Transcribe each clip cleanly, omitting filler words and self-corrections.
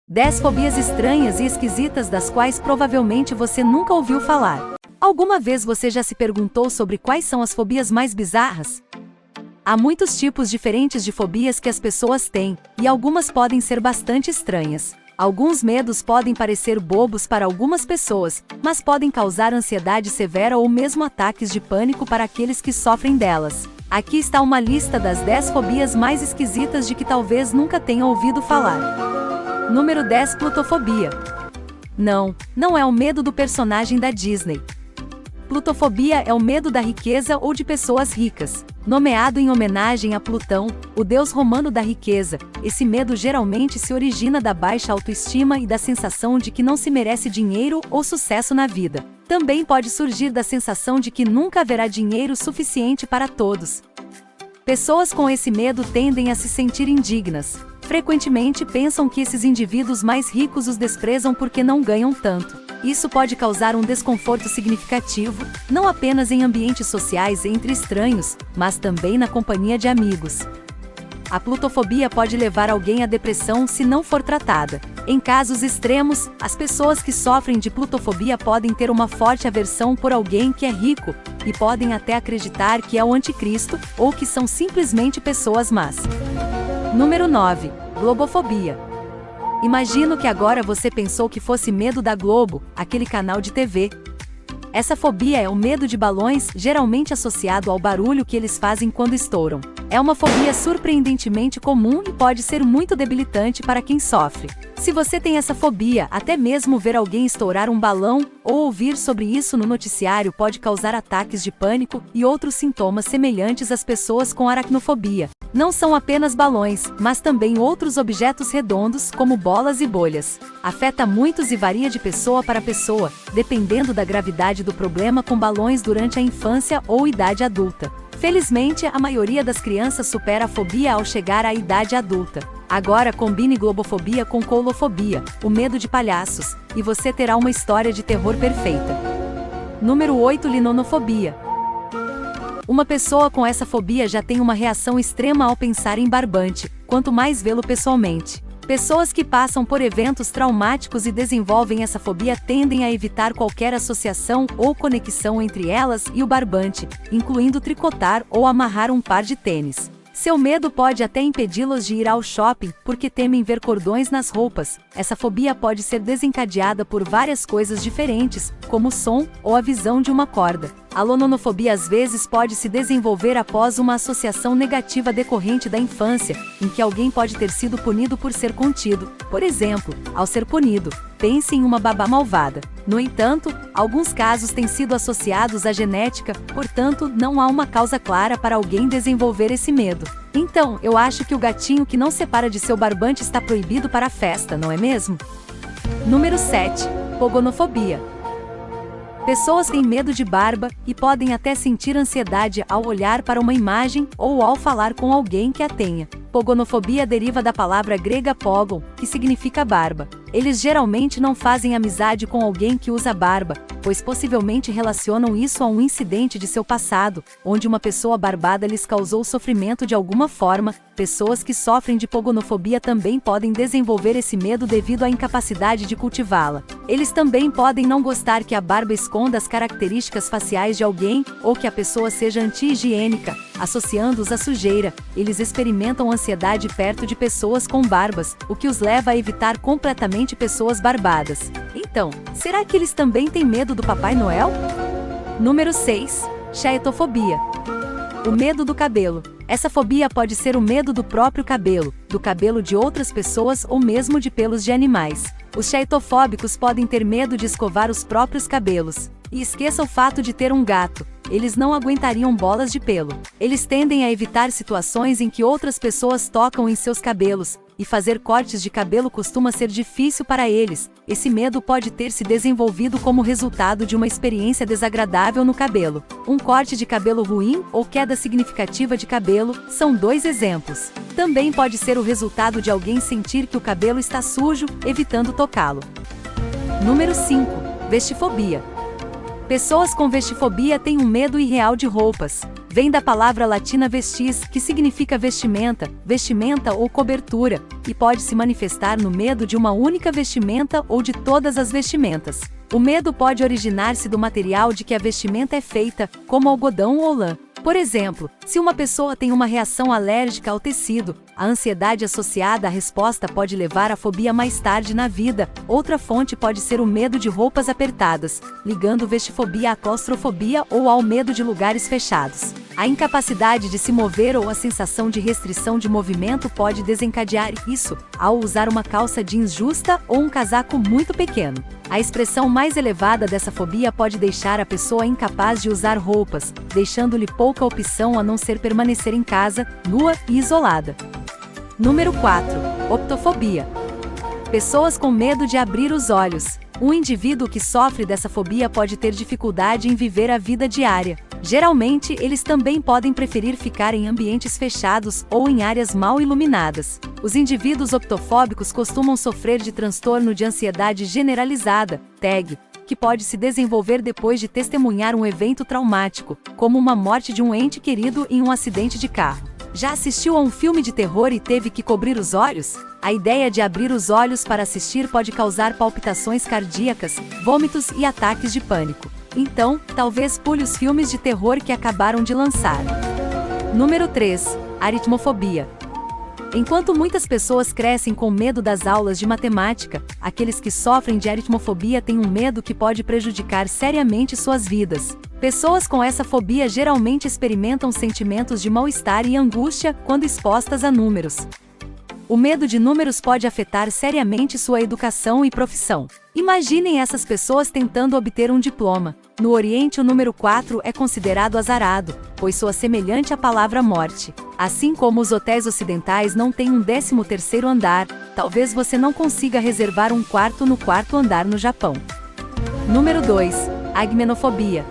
10 fobias estranhas e esquisitas das quais provavelmente você nunca ouviu falar. Alguma vez você já se perguntou sobre quais são as fobias mais bizarras? Há muitos tipos diferentes de fobias que as pessoas têm, e algumas podem ser bastante estranhas. Alguns medos podem parecer bobos para algumas pessoas, mas podem causar ansiedade severa ou mesmo ataques de pânico para aqueles que sofrem delas. Aqui está uma lista das 10 fobias mais esquisitas de que talvez nunca tenha ouvido falar. Número 10. Plutofobia. Não é o medo do personagem da Disney. Plutofobia é o medo da riqueza ou de pessoas ricas. Nomeado em homenagem a Plutão, o deus romano da riqueza, esse medo geralmente se origina da baixa autoestima e da sensação de que não se merece dinheiro ou sucesso na vida. Também pode surgir da sensação de que nunca haverá dinheiro suficiente para todos. Pessoas com esse medo tendem a se sentir indignas. Frequentemente pensam que esses indivíduos mais ricos os desprezam porque não ganham tanto. Isso pode causar um desconforto significativo, não apenas em ambientes sociais entre estranhos, mas também na companhia de amigos. A plutofobia pode levar alguém à depressão se não for tratada. Em casos extremos, as pessoas que sofrem de plutofobia podem ter uma forte aversão por alguém que é rico, e podem até acreditar que é o anticristo, ou que são simplesmente pessoas más. Número 9. Globofobia. Imagino que agora você pensou que fosse medo da Globo, aquele canal de TV. Essa fobia é o medo de balões, geralmente associado ao barulho que eles fazem quando estouram. É uma fobia surpreendentemente comum e pode ser muito debilitante para quem sofre. Se você tem essa fobia, até mesmo ver alguém estourar um balão ou ouvir sobre isso no noticiário pode causar ataques de pânico e outros sintomas semelhantes às pessoas com aracnofobia. Não são apenas balões, mas também outros objetos redondos, como bolas e bolhas. Afeta muitos e varia de pessoa para pessoa, dependendo da gravidade do problema com balões durante a infância ou idade adulta. Felizmente, a maioria das crianças supera a fobia ao chegar à idade adulta. Agora combine globofobia com coulofobia, o medo de palhaços, e você terá uma história de terror perfeita. Número 8. Linonofobia. Uma pessoa com essa fobia já tem uma reação extrema ao pensar em barbante, quanto mais vê-lo pessoalmente. Pessoas que passam por eventos traumáticos e desenvolvem essa fobia tendem a evitar qualquer associação ou conexão entre elas e o barbante, incluindo tricotar ou amarrar um par de tênis. Seu medo pode até impedi-los de ir ao shopping, porque temem ver cordões nas roupas. Essa fobia pode ser desencadeada por várias coisas diferentes, como o som ou a visão de uma corda. A lononofobia às vezes pode se desenvolver após uma associação negativa decorrente da infância, em que alguém pode ter sido punido por ser contido. Por exemplo, ao ser punido, pense em uma babá malvada. No entanto, alguns casos têm sido associados à genética, portanto, não há uma causa clara para alguém desenvolver esse medo. Então, eu acho que o gatinho que não separa de seu barbante está proibido para a festa, não é mesmo? Número 7. Pogonofobia. Pessoas têm medo de barba e podem até sentir ansiedade ao olhar para uma imagem ou ao falar com alguém que a tenha. Pogonofobia deriva da palavra grega pogon, que significa barba. Eles geralmente não fazem amizade com alguém que usa barba, pois possivelmente relacionam isso a um incidente de seu passado, onde uma pessoa barbada lhes causou sofrimento de alguma forma. Pessoas que sofrem de pogonofobia também podem desenvolver esse medo devido à incapacidade de cultivá-la. Eles também podem não gostar que a barba esconda as características faciais de alguém, ou que a pessoa seja anti-higiênica, associando-os à sujeira. Eles experimentam ansiedade perto de pessoas com barbas, o que os leva a evitar completamente pessoas barbadas. Então, será que eles também têm medo do Papai Noel? Número 6. Chaetofobia. O medo do cabelo. Essa fobia pode ser o medo do próprio cabelo, do cabelo de outras pessoas ou mesmo de pelos de animais. Os chaetofóbicos podem ter medo de escovar os próprios cabelos. E esqueça o fato de ter um gato. Eles não aguentariam bolas de pelo. Eles tendem a evitar situações em que outras pessoas tocam em seus cabelos, e fazer cortes de cabelo costuma ser difícil para eles. Esse medo pode ter se desenvolvido como resultado de uma experiência desagradável no cabelo. Um corte de cabelo ruim ou queda significativa de cabelo são 2 exemplos. Também pode ser o resultado de alguém sentir que o cabelo está sujo, evitando tocá-lo. Número 5. Vestifobia. Pessoas com vestifobia têm um medo irreal de roupas. Vem da palavra latina vestis, que significa vestimenta, vestimenta ou cobertura, e pode se manifestar no medo de uma única vestimenta ou de todas as vestimentas. O medo pode originar-se do material de que a vestimenta é feita, como algodão ou lã. Por exemplo, se uma pessoa tem uma reação alérgica ao tecido, a ansiedade associada à resposta pode levar à fobia mais tarde na vida. Outra fonte pode ser o medo de roupas apertadas, ligando vestifobia à claustrofobia ou ao medo de lugares fechados. A incapacidade de se mover ou a sensação de restrição de movimento pode desencadear isso, ao usar uma calça jeans justa ou um casaco muito pequeno. A expressão mais elevada dessa fobia pode deixar a pessoa incapaz de usar roupas, deixando-lhe pouca opção a não ser permanecer em casa, nua e isolada. Número 4. Optofobia. Pessoas com medo de abrir os olhos. Um indivíduo que sofre dessa fobia pode ter dificuldade em viver a vida diária. Geralmente, eles também podem preferir ficar em ambientes fechados ou em áreas mal iluminadas. Os indivíduos optofóbicos costumam sofrer de transtorno de ansiedade generalizada, TAG, que pode se desenvolver depois de testemunhar um evento traumático, como uma morte de um ente querido em um acidente de carro. Já assistiu a um filme de terror e teve que cobrir os olhos? A ideia de abrir os olhos para assistir pode causar palpitações cardíacas, vômitos e ataques de pânico. Então, talvez pule os filmes de terror que acabaram de lançar. Número 3. Aritmofobia. Enquanto muitas pessoas crescem com medo das aulas de matemática, aqueles que sofrem de aritmofobia têm um medo que pode prejudicar seriamente suas vidas. Pessoas com essa fobia geralmente experimentam sentimentos de mal-estar e angústia quando expostas a números. O medo de números pode afetar seriamente sua educação e profissão. Imaginem essas pessoas tentando obter um diploma. No Oriente, o número 4 é considerado azarado, pois soa semelhante à palavra morte. Assim como os hotéis ocidentais não têm um 13º andar, talvez você não consiga reservar um quarto no 4º andar no Japão. Número 2. Agmenofobia.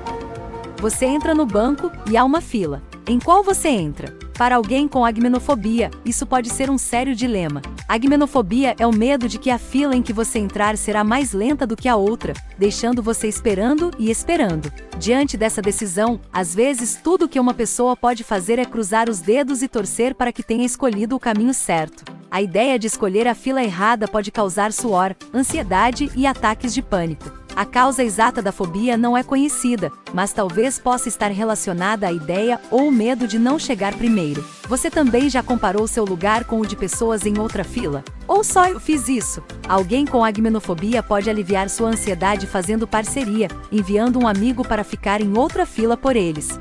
Você entra no banco e há uma fila. Em qual você entra? Para alguém com agmenofobia, isso pode ser um sério dilema. Agmenofobia é o medo de que a fila em que você entrar será mais lenta do que a outra, deixando você esperando e esperando. Diante dessa decisão, às vezes tudo que uma pessoa pode fazer é cruzar os dedos e torcer para que tenha escolhido o caminho certo. A ideia de escolher a fila errada pode causar suor, ansiedade e ataques de pânico. A causa exata da fobia não é conhecida, mas talvez possa estar relacionada à ideia ou o medo de não chegar primeiro. Você também já comparou seu lugar com o de pessoas em outra fila? Ou só eu fiz isso? Alguém com agmenofobia pode aliviar sua ansiedade fazendo parceria, enviando um amigo para ficar em outra fila por eles.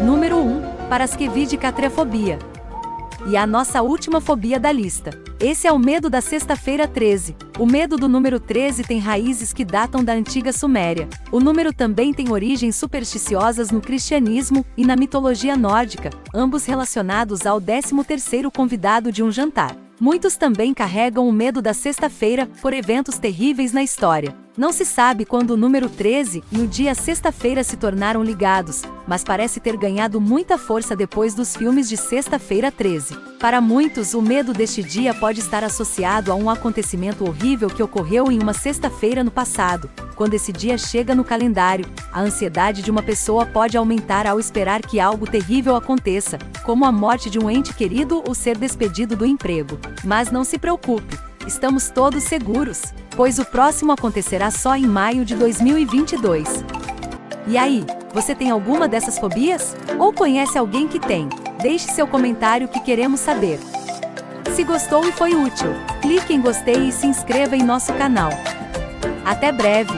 Número 1. Paraskevidikatriafobia. E a nossa última fobia da lista. Esse é o medo da sexta-feira 13. O medo do número 13 tem raízes que datam da antiga Suméria. O número também tem origens supersticiosas no cristianismo e na mitologia nórdica, ambos relacionados ao 13º convidado de um jantar. Muitos também carregam o medo da sexta-feira por eventos terríveis na história. Não se sabe quando o número 13 e o dia sexta-feira se tornaram ligados, mas parece ter ganhado muita força depois dos filmes de Sexta-feira 13. Para muitos, o medo deste dia pode estar associado a um acontecimento horrível que ocorreu em uma sexta-feira no passado. Quando esse dia chega no calendário, a ansiedade de uma pessoa pode aumentar ao esperar que algo terrível aconteça, como a morte de um ente querido ou ser despedido do emprego. Mas não se preocupe, estamos todos seguros, pois o próximo acontecerá só em maio de 2022. E aí, você tem alguma dessas fobias? Ou conhece alguém que tem? Deixe seu comentário que queremos saber. Se gostou e foi útil, clique em gostei e se inscreva em nosso canal. Até breve!